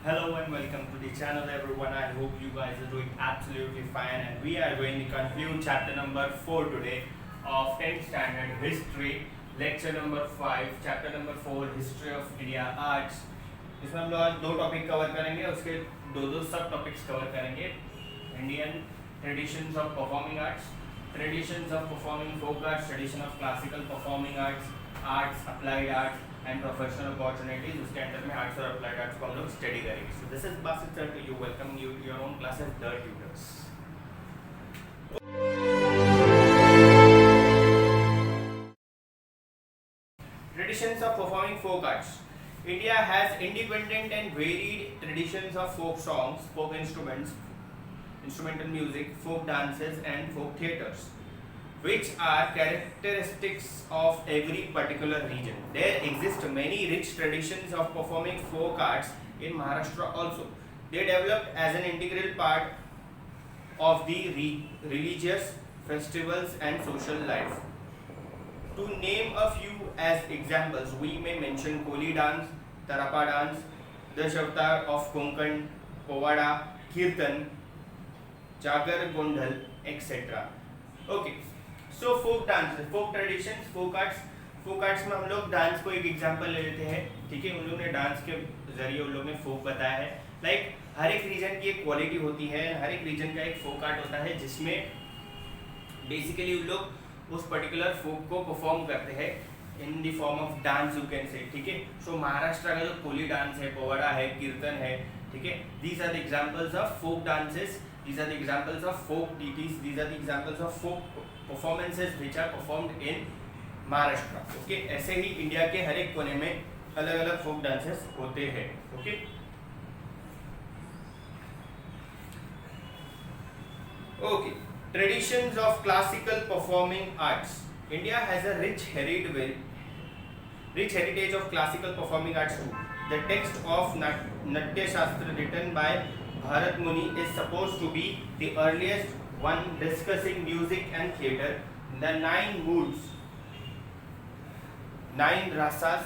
Hello and welcome to the channel everyone. I hope you guys are doing absolutely fine, and we are going to conclude chapter number 4 today of 10th standard history, lecture number 5, chapter number 4 history of India arts. इसमें हम लोग आज दो topic cover करेंगे, उसके दो सब topics cover करेंगे. Indian traditions of performing arts, traditions of performing folk arts, tradition of classical performing arts, arts applied arts and professional opportunities. उसके अंदर में आर्ट्स और अप्लाइड आर्ट्स को हम लोग स्टडी करेंगे. So this is Basit sir to you, welcome you your own classes the tutors. Traditions of performing folk arts. India has independent and varied traditions of folk songs, folk instruments, instrumental music, folk dances and folk theatres, which are characteristics of every particular region. There exist many rich traditions of performing folk arts in Maharashtra also. They developed as an integral part of the religious festivals and social life. To name a few as examples, we may mention Koli dance, Tarapa dance, Dashavatar of Konkan, Povada, Kirtan, Jagar Gondal, etc. Okay. So folk dance, folk traditions, folk arts में हम लोग dance को एक example ले लेते हैं. ठीक है, उन लोगों ने डांस के जरिए उन लोगों ने फोक बताया है. लाइक हर एक रीजन की एक क्वालिटी होती है, हर एक रीजन का एक फोक आर्ट होता है जिसमें बेसिकली उन लोग उस पर्टिकुलर फोक को परफॉर्म करते हैं in the form of dance you can से. ठीक है, सो महाराष्ट्र का जो कोली डांस है, पोवाड़ा है, कीर्तन है, ठीक है, these are the examples of folk dances, these are the examples of folk deities, these are the examples of folk performances which are performed in Maharashtra. Okay, ऐसे ही इंडिया के हर एक कोने में अलग अलग फोक डांसेस होते हैं. Okay, okay, traditions of classical performing arts. India has a rich heritage of classical performing arts too. The text of Natya Shastra written by Bharat Muni is supposed to be the earliest one discussing music and theatre. The 9 moods, 9 rasas,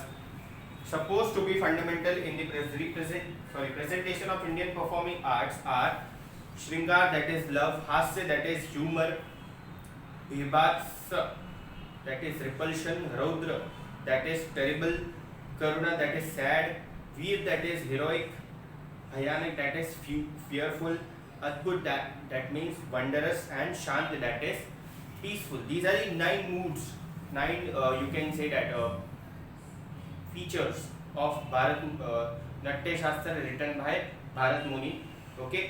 supposed to be fundamental in the presentation of Indian performing arts are Shringar, that is love, Hasya, that is humor, Vibhasa, that is repulsion, Raudra, that is terrible, Karuna, that is sad, Veer, that is heroic, Bhayanak, that is fearful, Adbhut, that means wondrous, and Shant, that is peaceful. These are the 9 moods, 9 you can say that features of Natya Shastra written by Bharat Muni. Okay,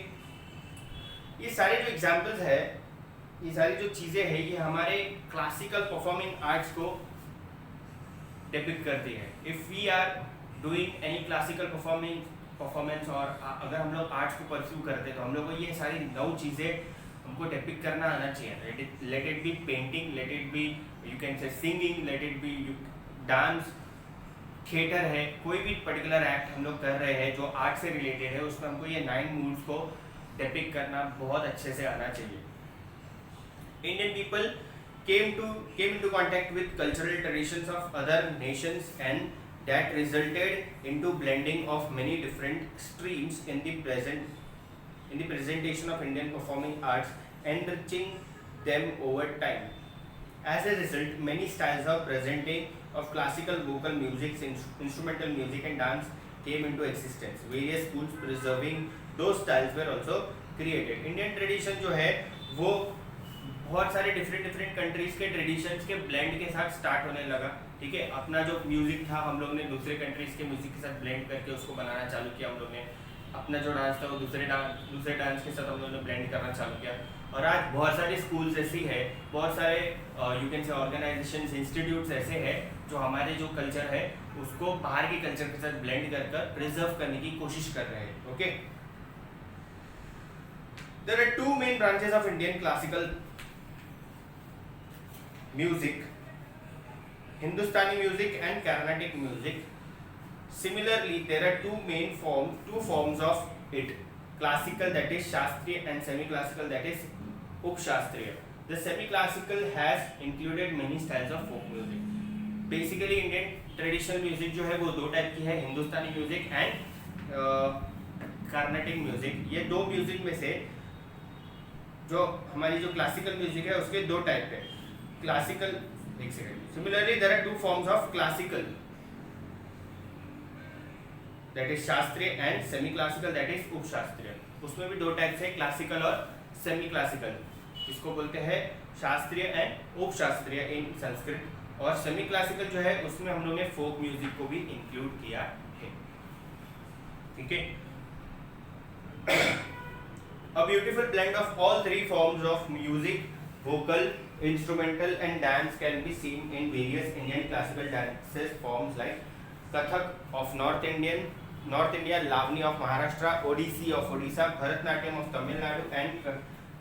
ये सारे जो examples है, ये सारी जो चीज़ें हैं, ये हमारे क्लासिकल परफॉर्मिंग आर्ट्स को डिपिक्ट करती है. If we are doing any classical performance और अगर हम लोग आर्ट्स को परस्यू करते हैं तो हम लोग को ये सारी 9 चीज़ें हमको डिपिक्ट करना आना चाहिए. Let it be painting, let it be you can से singing, let it be dance, theatre है, कोई भी पर्टिकुलर एक्ट हम लोग कर रहे हैं जो आर्ट से रिलेटेड है, उसमें हमको ये 9 मूड्स को डिपिक्ट करना बहुत अच्छे से आना चाहिए. Indian people came into contact with cultural traditions of other nations, and that resulted into blending of many different streams in the presentation of Indian performing arts, enriching them over time. As a result, many styles of presenting of classical vocal music, instrumental music and dance came into existence. Various schools preserving those styles were also created. Indian tradition जो है वो बहुत सारे different countries के traditions के blend के साथ start होने लगा. ठीक है, अपना जो म्यूजिक था हम लोग ने दूसरे कंट्रीज के म्यूजिक के साथ ब्लेंड करके उसको बनाना चालू किया. हम लोग ने अपना जो डांस था वो दूसरे डांस के साथ हम लोग ने ब्लेंड करना चालू किया. और आज बहुत सारे स्कूल्स ऐसी है, बहुत सारे यू कैन से ऑर्गेनाइजेशंस, इंस्टीट्यूट्स ऐसे हैं जो हमारे जो कल्चर है उसको बाहर के कल्चर के साथ ब्लेंड कर प्रिजर्व करने की कोशिश कर रहे हैं. Okay, there are 2 main branches of Indian classical music, Hindustani music and Carnatic music. Similarly, there are two forms of it: classical, that is Shastriya, and semi-classical, that is Upshastriya. The semi-classical has included many styles of folk music. Basically, Indian traditional music जो है वो 2 type की है, हिंदुस्तानी music and Carnatic music. ये दो music में से जो हमारी जो क्लासिकल म्यूजिक है उसके दो टाइप है, क्लासिकल। एक second. Similarly there are two forms of classical, that is shastriya, and semi classical, that is upshastriya. उसमें भी दो टाइप्स है, क्लासिकल और सेमी क्लासिकल। इसको बोलते हैं शास्त्रीय एंड उपशास्त्रीय इन संस्कृत। और सेमी क्लासिकल जो है उसमें हम लोग ने फोक म्यूजिक को भी इंक्लूड किया है। ठीक है। A beautiful blend of all three forms of music, vocal, instrumental and dance can be seen in various Indian classical dances forms like Kathak of North India, Lavani of Maharashtra, Odissi of Odisha, Bharatnatyam of Tamil Nadu and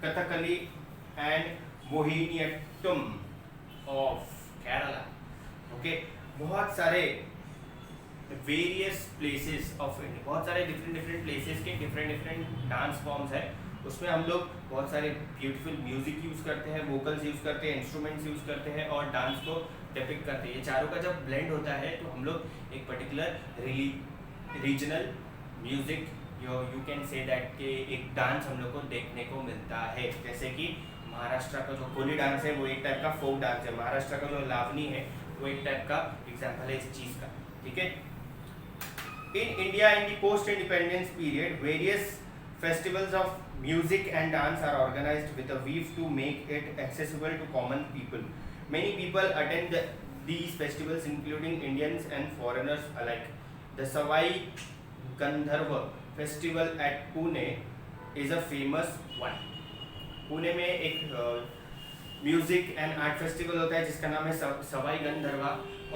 Kathakali and Mohiniyattam of Kerala. Okay, बहुत सारे various places of India, बहुत सारे different places के different dance forms है। उसमें हम लोग बहुत सारे ब्यूटीफुल म्यूजिक यूज़ करते हैं, वोकल्स यूज़ करते हैं, इंस्ट्रूमेंट्स यूज़ करते हैं और डांस को डिपिक्ट करते हैं। ये चारों का जब ब्लेंड होता है तो हम लोग एक particular regional music, you can say that के एक डांस हम लोग को देखने को मिलता है। जैसे कि महाराष्ट्र का जो कोली डांस है वो एक टाइप का फोक डांस है, महाराष्ट्र का जो लावनी है वो एक टाइप का एग्जाम्पल है इस चीज़ का। ठीक है। In India, in the post-independence period, various festivals of music and dance are organized with a view to make it accessible to common people. Many people attend these festivals, including Indians and foreigners alike. The Savai Gandharva festival at Pune is a famous one. Pune में एक music and art festival होता है जिसका नाम है सवाई गंधर्वा,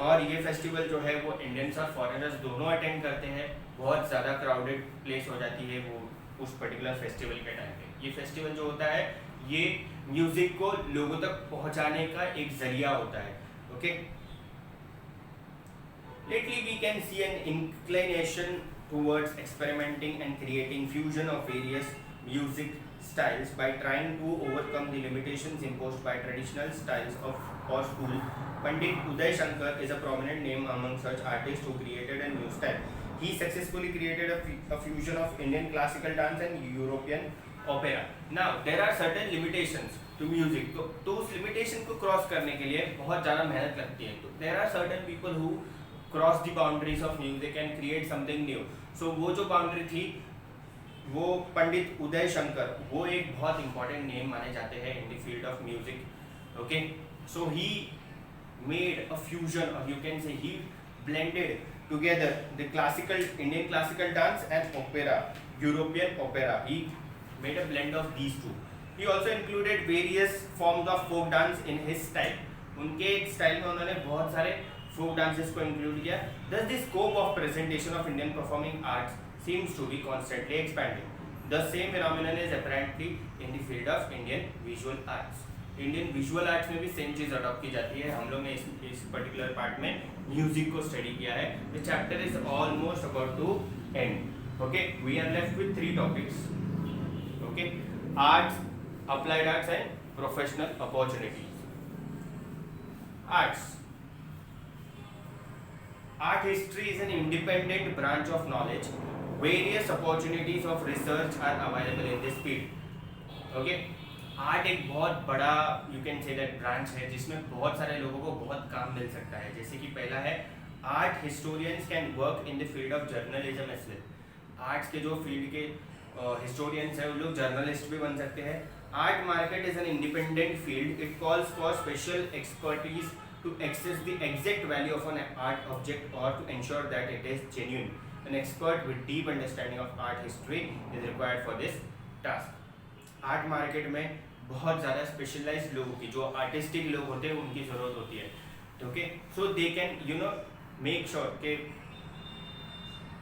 और ये festival जो है वो इंडियंस और फॉरेनर्स दोनों अटेंड करते हैं। बहुत ज़्यादा क्राउडेड प्लेस हो जाती है वो उस पर्टिकुलर फेस्टिवल के टाइम पे। ये फेस्टिवल जो होता है ये म्यूजिक को लोगों तक पहुंचाने का एक जरिया होता है। Okay, lately we can see an inclination towards experimenting and creating fusion of various music styles by trying to overcome the limitations imposed by traditional styles of or school. Pandit Uday Shankar is a prominent name among such artists who created a new style. He successfully created a fusion of Indian classical dance and European opera. Now there are certain limitations to music. तो उस limitation को cross करने के लिए बहुत ज़्यादा मेहनत लगती है। तो there are certain people who cross the boundaries of music and create something new. So वो जो boundary थी वो पंडित उदय शंकर, वो एक बहुत इंपॉर्टेंट नेम माने जाते हैं in the field of music. Okay, so he made a fusion, और you can say he blended together the classical Indian classical dance and opera, European opera. He made a blend of these two. He also included various forms of folk dance in his style. उनके style में उन्होंने बहुत सारे folk dances को include किया। Thus the scope of presentation of Indian performing arts seems to be constantly expanding. The same phenomenon is apparently in the field of Indian visual arts. Indian visual arts में भी same चीज़ adopt की जाती है। हम लोग ने इस particular part में म्यूजिक को स्टडी किया है। The chapter is almost about to end. Okay, we are left with 3 topics. Okay, arts, applied arts and professional opportunities. Arts. Art history is an independent branch of knowledge. Various opportunities of research are available in this field. Okay, art एक बहुत बड़ा you can say that branch है जिसमें बहुत सारे लोगों को बहुत काम मिल सकता है। जैसे कि पहला है art historians can work in the field of journalism as well. Arts के जो फील्ड के हिस्टोरियंस हैं वो लोग जर्नलिस्ट भी बन सकते हैं। Art market is an independent field. It calls for special expertise to access the exact value of an art object or to ensure that it is genuine. An expert with deep understanding of art history is required for this task. Art market में बहुत ज़्यादा specialised लोगों की, जो artistic लोग होते हैं उनकी ज़रूरत होती है। Okay, so they can you know make sure कि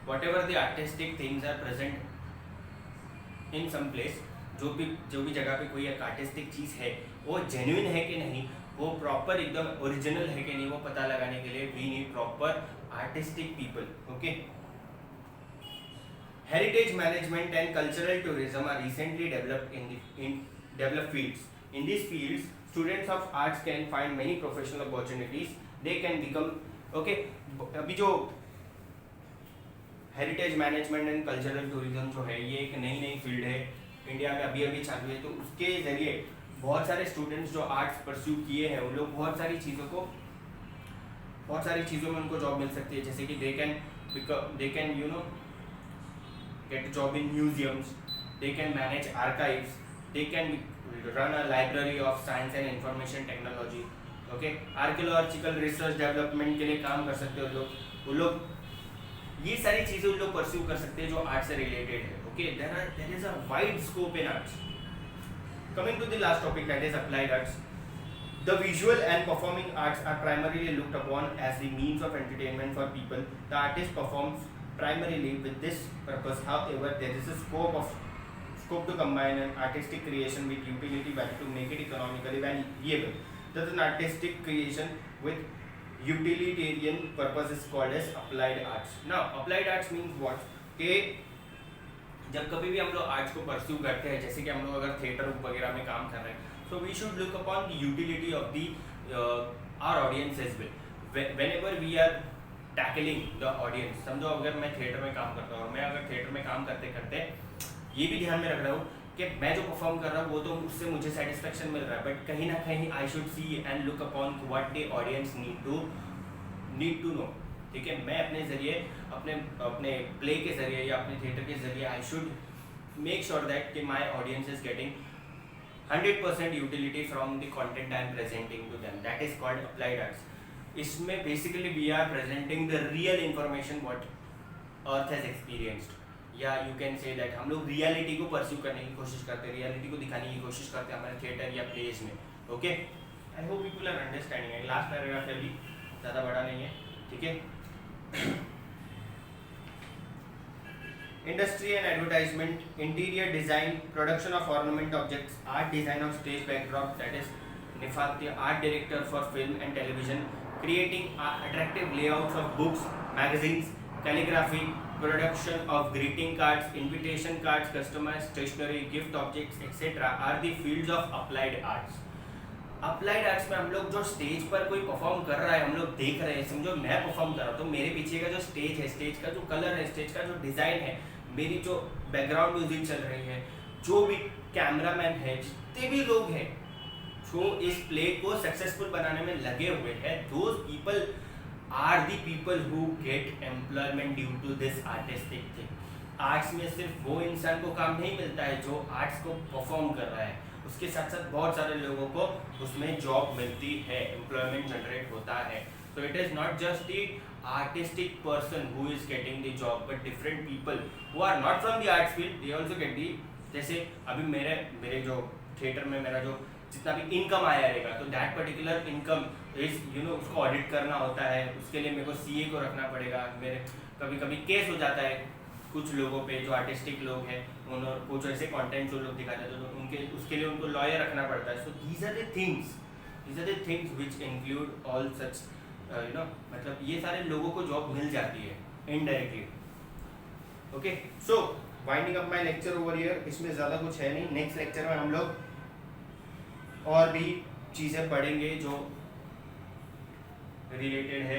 whatever the artistic things are present in some place, जो भी जगह पे कोई एक आर्टिस्टिक चीज़ है वो जेन्युइन है कि नहीं, वो प्रॉपर एकदम ओरिजिनल है कि नहीं, वो पता लगाने के लिए we need proper artistic people. Okay, heritage management and cultural tourism are recently developed in developed fields. In these fields, students of arts can find many professional opportunities. They can become okay. अभी जो heritage management and cultural tourism जो है ये एक नई field है India में, अभी अभी चालू है। तो उसके ज़रिए बहुत सारे स्टूडेंट्स जो आर्ट्स परस्यू किए हैं उन लोग बहुत सारी चीज़ों में उनको जॉब मिल सकती है, जैसे कि they can get a job in museums, they can manage archives, they can run a library of science and information technology, okay, archaeological research development के लिए काम कर सकते हो वो लोग ये सारी चीज़ें उन लोग परस्यू कर सकते हैं जो आर्ट से रिलेटेड है, okay, there is a wide scope in arts. Coming to the last topic, that is applied arts. The visual and performing arts are primarily looked upon as the means of entertainment for people. The artist performs primarily with this purpose. However, there is a scope to combine an artistic creation with utility value to make it economically valuable. Thus, an artistic creation with utilitarian purpose is called as applied arts. Now, applied arts means what? कि जब कभी भी हम लोग arts को pursue करते हैं, जैसे कि हम लोग अगर थिएटर वगैरह में काम कर रहे हैं, so we should look upon the utility of the our audience as well. Whenever we are tackling the audience, समझो अगर मैं थिएटर में काम करता हूँ, मैं अगर थिएटर में काम करते करते ये भी ध्यान में रख रहा हूँ कि मैं जो परफॉर्म कर रहा हूँ वो तो उससे मुझे सेटिस्फेक्शन मिल रहा है, बट कहीं ना कहीं I should see and look upon what the audience need to know, ठीक है। मैं अपने ज़रिए अपने प्ले के ज़रिए या अपने थिएटर के ज़रिए I should make sure that कि my audience is getting 100% utility from the content I am presenting to them, that is called applied arts. इसमें basically we are presenting the real information what earth has experienced, या you can say that हम लोग reality को pursue करने की कोशिश करते हैं, रियलिटी को दिखाने की कोशिश करते हैं हमारे थिएटर या प्लेस में, okay. I hope people are understanding. Last paragraph है, अभी ज़्यादा बड़ा नहीं है, ठीक है। Industry and advertisement, interior design, production of ornament objects, art design of stage backdrop, that is निफात art director for film and television, creating attractive layouts of books, magazines, calligraphy, production of greeting cards, invitation cards, customized stationery, gift objects, etc. are the fields of applied arts. Applied arts में हम लोग जो stage पर कोई perform कर रहा है, हम लोग देख रहे हैं, समझो मैं परफॉर्म कर रहा हूँ तो मेरे पीछे का जो स्टेज है, स्टेज का जो कलर है, स्टेज का जो डिज़ाइन है, मेरी जो बैकग्राउंड म्यूजिक चल रही है, जो भी कैमरामैन है, जितने भी लोग हैं जो इस प्ले को सक्सेसफुल बनाने में लगे हुए हैं, those people are the people who get employment due to this artistic thing. Arts में सिर्फ वो इंसान को काम नहीं मिलता है जो आर्ट्स को परफॉर्म कर रहा है, उसके साथ साथ बहुत सारे लोगों को उसमें जॉब मिलती है, एम्प्लॉयमेंट जनरेट होता है। तो it is not just the artistic person who is getting the job, but different people who are not from the arts field, they also get the. जैसे अभी मेरे जो थिएटर में मेरा जो जितना भी इनकम आया रहेगा, तो दैट पर्टिकुलर इनकम इज उसको ऑडिट करना होता है, उसके लिए मेरे को सीए को रखना पड़ेगा। मेरे कभी केस हो जाता है कुछ लोगों पे जो आर्टिस्टिक लोग हैं, उन्होंने कुछ ऐसे कंटेंट जो लोग दिखाते हैं तो उसके लिए उनको लॉयर रखना पड़ता है। So these are the things which include all such मतलब ये सारे लोगों को जॉब मिल जाती है indirectly, okay. So winding up my lecture over here, इसमें ज़्यादा कुछ है नहीं। नेक्स्ट लेक्चर में हम लोग और भी चीज़ें पढ़ेंगे जो रिलेटेड है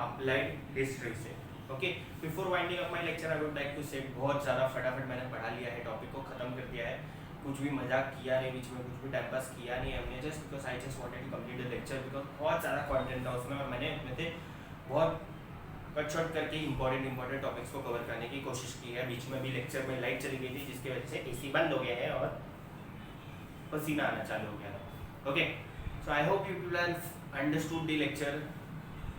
अप्लाइड हिस्ट्री से, okay. Before winding up my lecture I would like to say बहुत ज़्यादा फटाफट मैंने पढ़ा लिया है, टॉपिक को ख़त्म कर दिया है, कुछ भी मजाक किया नहीं, बीच में कुछ भी टाइम पास किया नहीं हमने, just because I just wanted to complete the lecture, because बहुत सारा कंटेंट था उसमें और मैंने अपने से बहुत कट शॉर्ट करके इंपॉर्टेंट टॉपिक्स को कवर करने की कोशिश की है। बीच में भी लेक्चर में लाइट चली गई थी जिसकी वजह से एसी बंद हो गया है और पसीना आना चालू हो गया था, okay. So I hope you people have understood the lecture.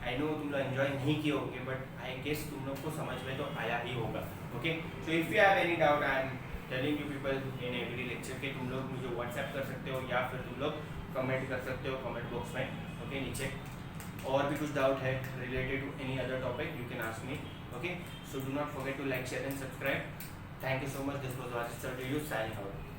I know तुम लोग एंजॉय नहीं किए होंगे, बट आई गेस तुम लोग को समझ में तो आया ही होगा, okay. So if you have any doubt, I am telling you people in every lecture के तुम लोग मुझे व्हाट्सएप कर सकते हो या फिर तुम लोग कमेंट कर सकते हो कमेंट बॉक्स में, ओके, नीचे। और भी कुछ डाउट है related to any other topic you can ask me, okay. So do not forget to like, share and subscribe. Thank you so much, this was Wajid sir, signing out.